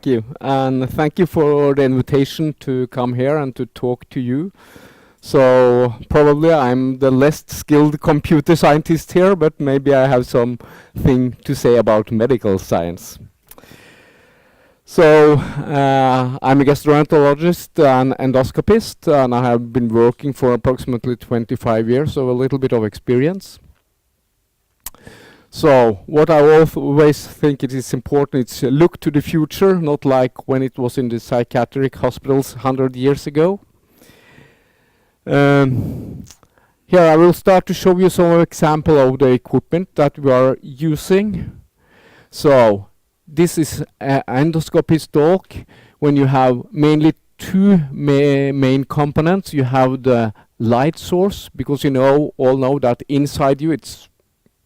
Thank you. And thank you for the invitation to come here and to talk to you. So probably I'm the less skilled computer scientist here, but maybe I have something to say about medical science. So I'm a gastroenterologist and endoscopist, and I have been working for approximately 25 years, so a little bit of experience. So what I always think it is important is look to the future, not like when it was in the psychiatric hospitals 100 years ago. Here I will start to show you some example of the equipment that we are using. So this is an endoscopy stalk when you have mainly two main components. You have the light source, because you all know that inside you it's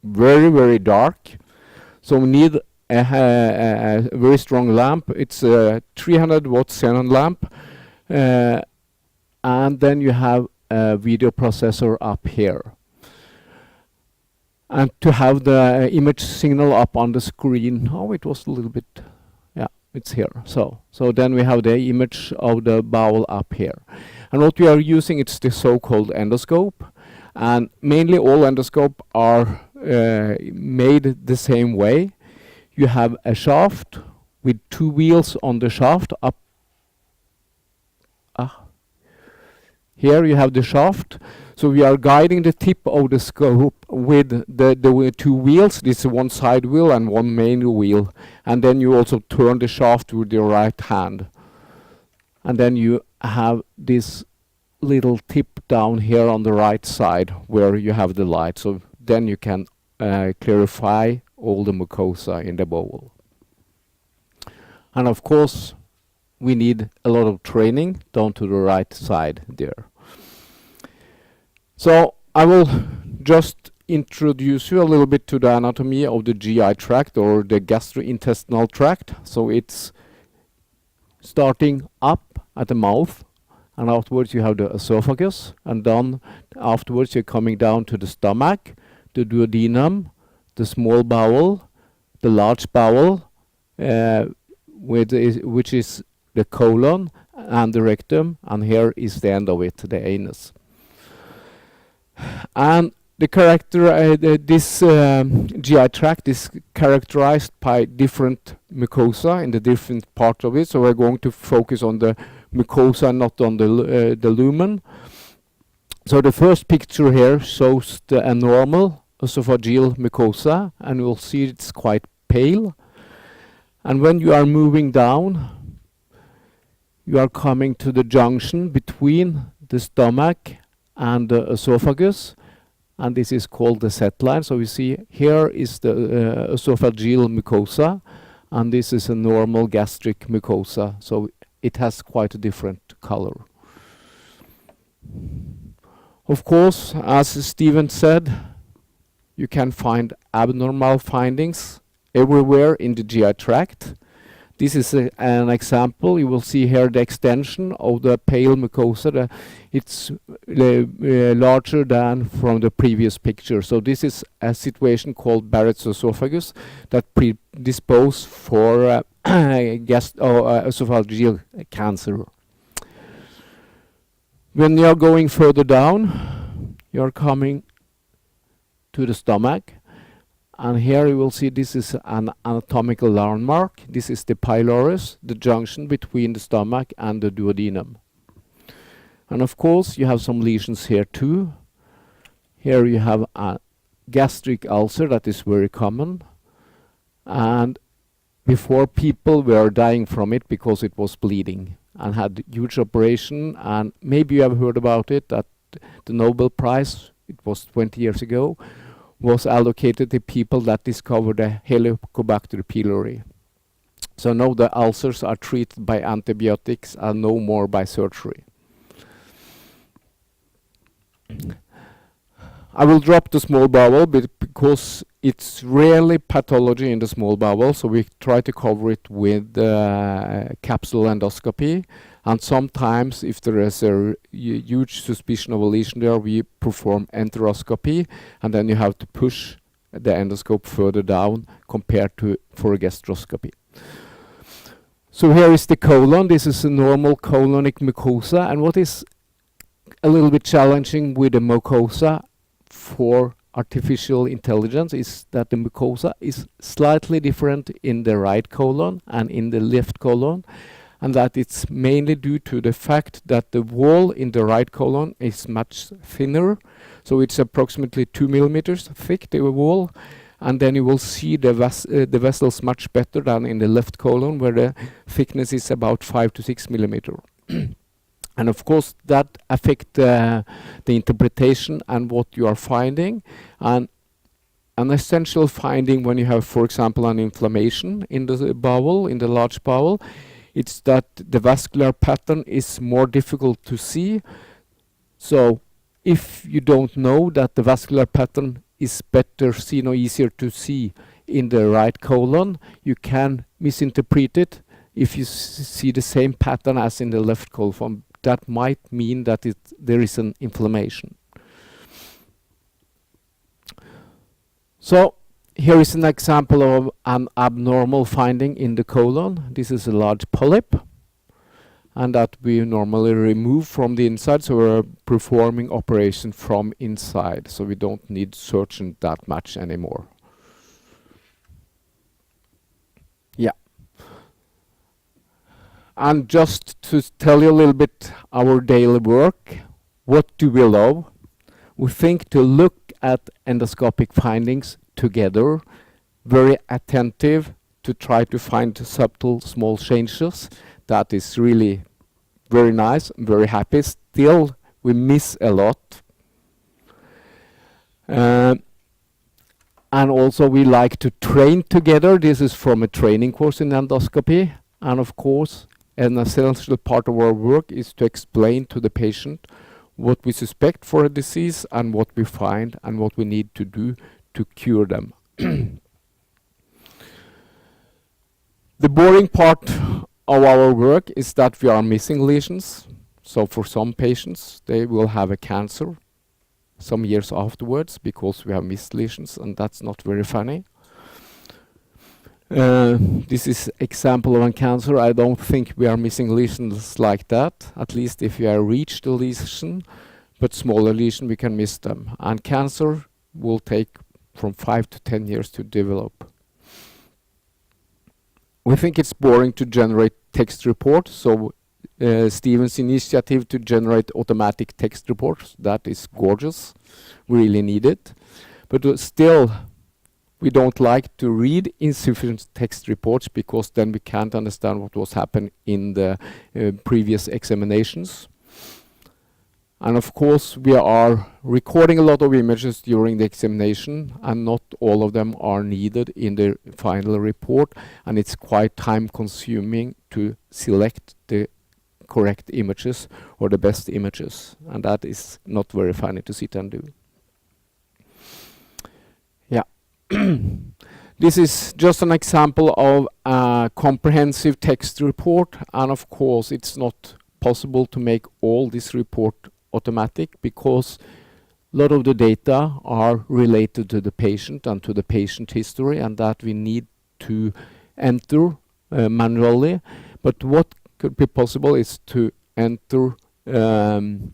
very dark, so we need a very strong lamp. It's a 300 watt xenon lamp, and then you have a video processor up here, and to have the image signal up on the screen. Oh, it was a little bit, yeah, it's here. So then we have the image of the bowel up here, and what we are using, it's the so-called endoscope, and mainly all endoscope are made the same way. You have a shaft with two wheels on the shaft up. Here you have the shaft. So we are guiding the tip of the scope with the two wheels. This is one side wheel and one main wheel. And then you also turn the shaft with your right hand. And then you have this little tip down here on the right side where you have the light. So then you can clarify all the mucosa in the bowel. And of course, we need a lot of training down to the right side there. So I will just introduce you a little bit to the anatomy of the GI tract, or the gastrointestinal tract. So it's starting up at the mouth, and afterwards you have the esophagus, and then afterwards you're coming down to the stomach, the duodenum, the small bowel, the large bowel, which is the colon, and the rectum, and here is the end of it, the anus. And the this GI tract is characterized by different mucosa in the different parts of it. So we're going to focus on the mucosa, not on the lumen. So the first picture here shows the abnormal esophageal mucosa, and you'll see it's quite pale. And when you are moving down, you are coming to the junction between the stomach and the esophagus, and this is called the set line. So we see here is the esophageal mucosa, and this is a normal gastric mucosa. So it has quite a different color. Of course, as Stephen said, you can find abnormal findings everywhere in the GI tract. This is an example. You will see here the extension of the pale mucosa. It's larger than from the previous picture. So this is a situation called Barrett's esophagus that predispose for esophageal cancer. When you are going further down, you are coming to the stomach. And here you will see this is an anatomical landmark. This is the pylorus, the junction between the stomach and the duodenum. And of course, you have some lesions here too. Here you have a gastric ulcer that is very common. And before, people were dying from it because it was bleeding and had huge operation. And maybe you have heard about it, that the Nobel Prize, it was 20 years ago, was allocated to people that discovered the Helicobacter pylori. So now the ulcers are treated by antibiotics and no more by surgery. I will drop the small bowel because it's rarely pathology in the small bowel, so we try to cover it with capsule endoscopy. And sometimes, if there is a huge suspicion of a lesion there, we perform enteroscopy, and then you have to push the endoscope further down compared to for a gastroscopy. So here is the colon. This is a normal colonic mucosa, and what is a little bit challenging with the mucosa for artificial intelligence is that the mucosa is slightly different in the right colon and in the left colon, and that it's mainly due to the fact that the wall in the right colon is much thinner, so it's approximately 2 millimeters thick, the wall, and then you will see the vessels much better than in the left colon, where the thickness is about 5 to 6 millimeter. And of course that affects the interpretation and what you are finding. And an essential finding when you have, for example, an inflammation in the bowel, in the large bowel, it's that the vascular pattern is more difficult to see. So if you don't know that the vascular pattern is better seen or easier to see in the right colon, you can misinterpret it if you see the same pattern as in the left colon. That might mean that there is an inflammation. So here is an example of an abnormal finding in the colon. This is a large polyp, and that we normally remove from the inside, so we're performing operation from inside, so we don't need surgeon that much anymore. Yeah. And just to tell you a little bit our daily work, what do we love? We think to look at endoscopic findings together, very attentive to try to find subtle small changes. That is really very nice, I'm very happy. Still, we miss a lot. And also we like to train together. This is from a training course in endoscopy. And of course, an essential part of our work is to explain to the patient what we suspect for a disease and what we find and what we need to do to cure them. The boring part of our work is that we are missing lesions. So for some patients, they will have a cancer some years afterwards because we have missed lesions, and that's not very funny. This is example of a cancer. I don't think we are missing lesions like that, at least if we have reached the lesion, but smaller lesions we can miss them. And cancer will take from 5 to 10 years to develop. We think it's boring to generate text reports, so Steven's initiative to generate automatic text reports, that is gorgeous. We really need it. But still, we don't like to read insufficient text reports because then we can't understand what was happening in the previous examinations. And of course, we are recording a lot of images during the examination, and not all of them are needed in the final report, and it's quite time consuming to select the correct images or the best images, and that is not very funny to sit and do. Yeah. This is just an example of a comprehensive text report, and of course it's not possible to make all this report automatic because a lot of the data are related to the patient and to the patient history, and that we need to enter manually. But what could be possible is to enter the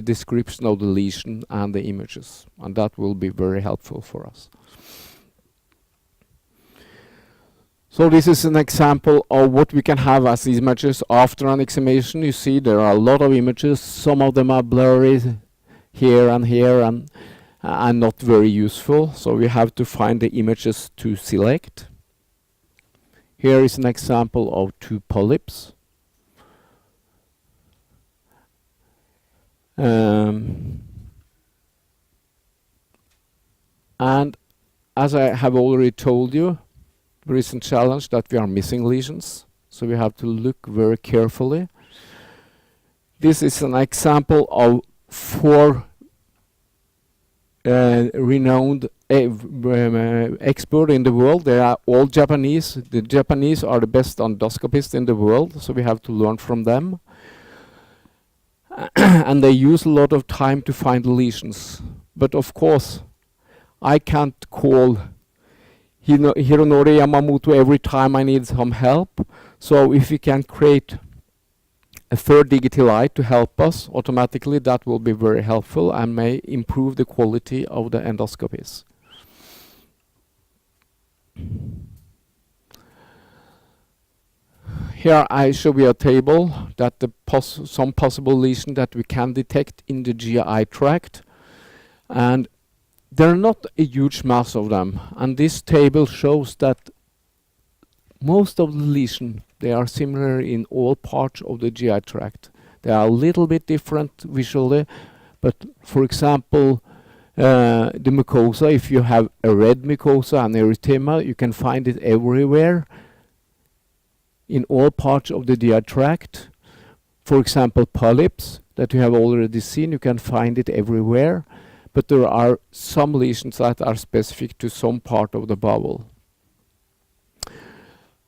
description of the lesion and the images, and that will be very helpful for us. So this is an example of what we can have as images after an examination. You see there are a lot of images. Some of them are blurry here and not very useful. So we have to find the images to select. Here is an example of 2 polyps. And as I have already told you, there is a challenge that we are missing lesions, so we have to look very carefully. This is an example of 4 renowned experts in the world. They are all Japanese. The Japanese are the best endoscopists in the world, so we have to learn from them. And they use a lot of time to find lesions. But of course, I can't call Hironori Yamamoto every time I need some help. So if we can create a third digital eye to help us automatically, that will be very helpful and may improve the quality of the endoscopies. Here I show you a table that some possible lesion that we can detect in the GI tract, and there are not a huge mass of them. And this table shows that most of the lesions, they are similar in all parts of the GI tract. They are a little bit different visually, but for example, the mucosa, if you have a red mucosa and erythema, you can find it everywhere in all parts of the GI tract. For example, polyps that you have already seen, you can find it everywhere, but there are some lesions that are specific to some part of the bowel.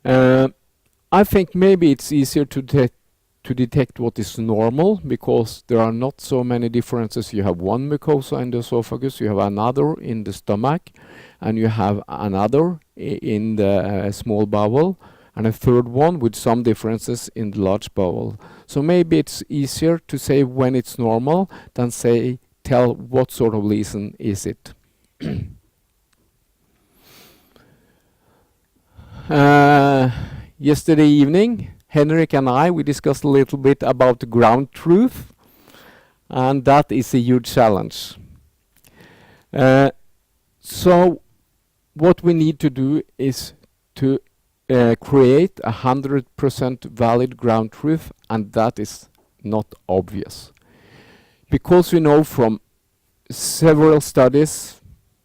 I think maybe it's easier to detect what is normal, because there are not so many differences. You have one mucosa in the esophagus, you have another in the stomach, and you have another in the small bowel, and a third one with some differences in the large bowel. So maybe it's easier to say when it's normal than tell what sort of lesion is it. Yesterday evening, Henrik and we discussed a little bit about the ground truth, and that is a huge challenge. So what we need to do is to create 100% valid ground truth, and that is not obvious. Because we know from several studies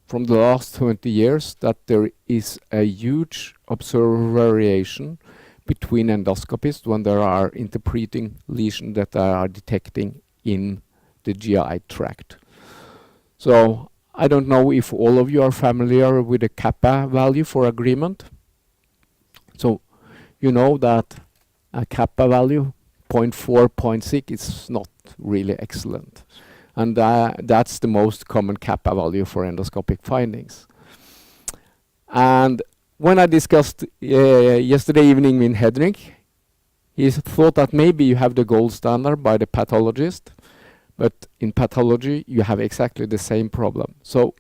from the last 20 years that there is a huge observed variation between endoscopists when they are interpreting lesions that they are detecting in the GI tract. So I don't know if all of you are familiar with the kappa value for agreement. So you know that a kappa value 0.4, 0.6 is not really excellent. And that's the most common kappa value for endoscopic findings. And when I discussed yesterday evening with Henrik, he thought that maybe you have the gold standard by the pathologist, but in pathology you have exactly the same problem. So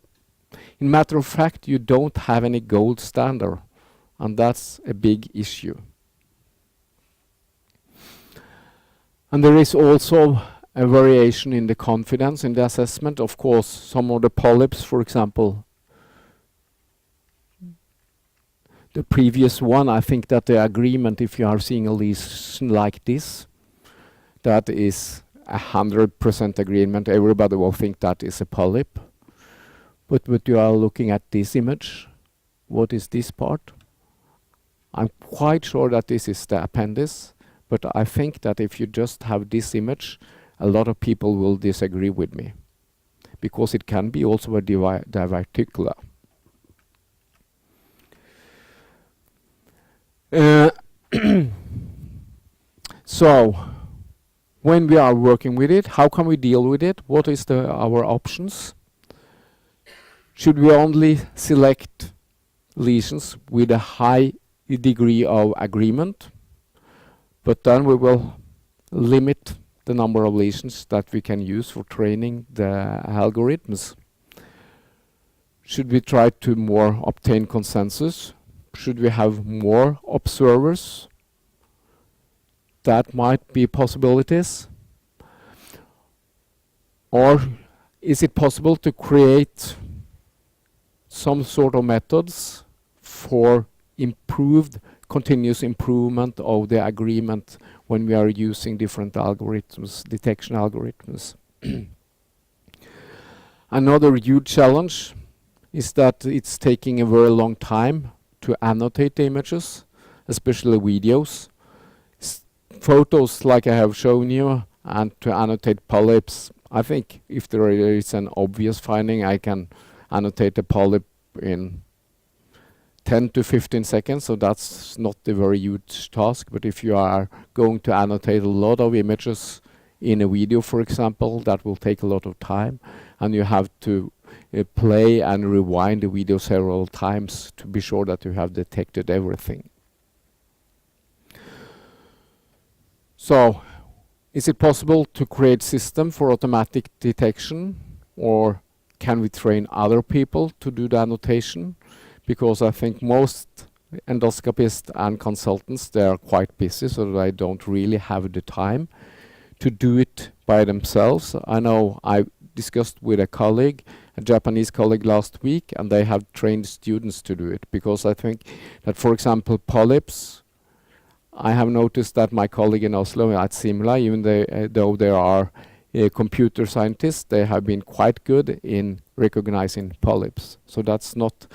in matter of fact, you don't have any gold standard, and that's a big issue. And there is also a variation in the confidence in the assessment. Of course, some of the polyps, for example, the previous one, I think that the agreement, if you are seeing a lesion like this, that is 100% agreement. Everybody will think that is a polyp. But you are looking at this image. What is this part? I'm quite sure that this is the appendix, but I think that if you just have this image, a lot of people will disagree with me, because it can be also a diverticula. So, when we are working with it, how can we deal with it? What is our options? Should we only select lesions with a high degree of agreement? But then we will limit the number of lesions that we can use for training the algorithms. Should we try to more obtain consensus? Should we have more observers? That might be possibilities. Or is it possible to create some sort of methods for improved continuous improvement of the agreement when we are using different algorithms, detection algorithms? Another huge challenge is that it's taking a very long time to annotate the images, especially videos. Photos like I have shown you, and to annotate polyps, I think if there is an obvious finding, I can annotate the polyp in 10 to 15 seconds, so that's not a very huge task. But if you are going to annotate a lot of images in a video, for example, that will take a lot of time, and you have to play and rewind the video several times to be sure that you have detected everything. So, is it possible to create system for automatic detection, or can we train other people to do the annotation? Because I think most endoscopists and consultants, they are quite busy, so they don't really have the time to do it by themselves. I know I discussed with a colleague, a Japanese colleague last week, and they have trained students to do it, because I think that, for example, polyps, I have noticed that my colleague in Oslo at Simla, even though there are computer scientists, they have been quite good in recognizing polyps. So that's not,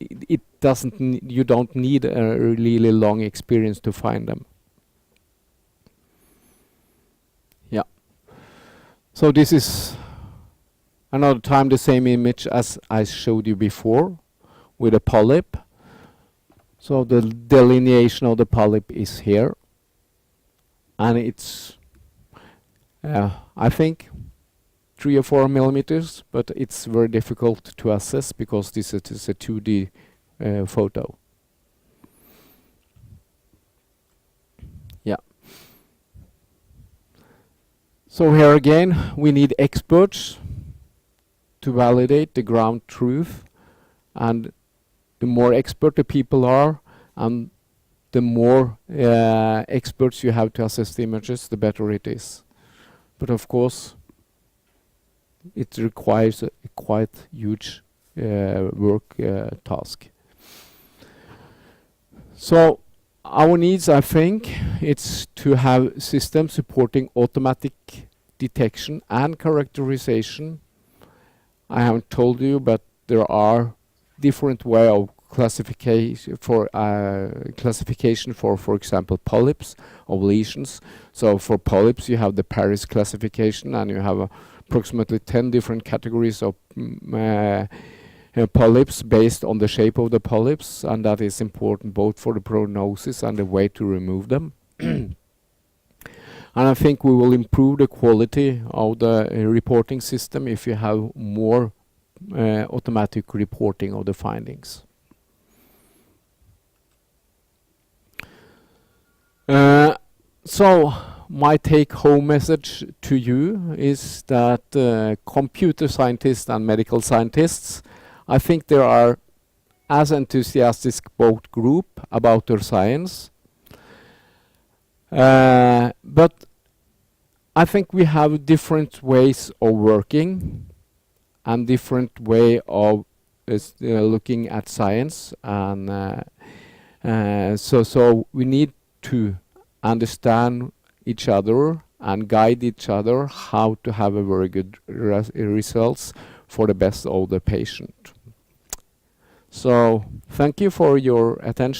it doesn't, you don't need a really long experience to find them. Yeah. So this is another time the same image as I showed you before with a polyp. So the delineation of the polyp is here, and it's I think 3 or 4 millimeters, but it's very difficult to assess because this is a 2D photo. Yeah. So here again, we need experts to validate the ground truth, and the more expert the people are, and the more experts you have to assess the images, the better it is. But of course, it requires a quite huge work task. So our needs, I think, it's to have systems supporting automatic detection and characterization. I haven't told you, but there are different way of classification for example, polyps of lesions. So for polyps, you have the Paris classification, and you have approximately 10 different categories of polyps based on the shape of the polyps, and that is important both for the prognosis and the way to remove them. And I think we will improve the quality of the reporting system if you have more automatic reporting of the findings. So my take-home message to you is that computer scientists and medical scientists, I think there are as enthusiastic both group about their science, but I think we have different ways of working and different way of looking at science, and so we need to understand each other and guide each other how to have a very good results for the best of the patient. So thank you for your attention.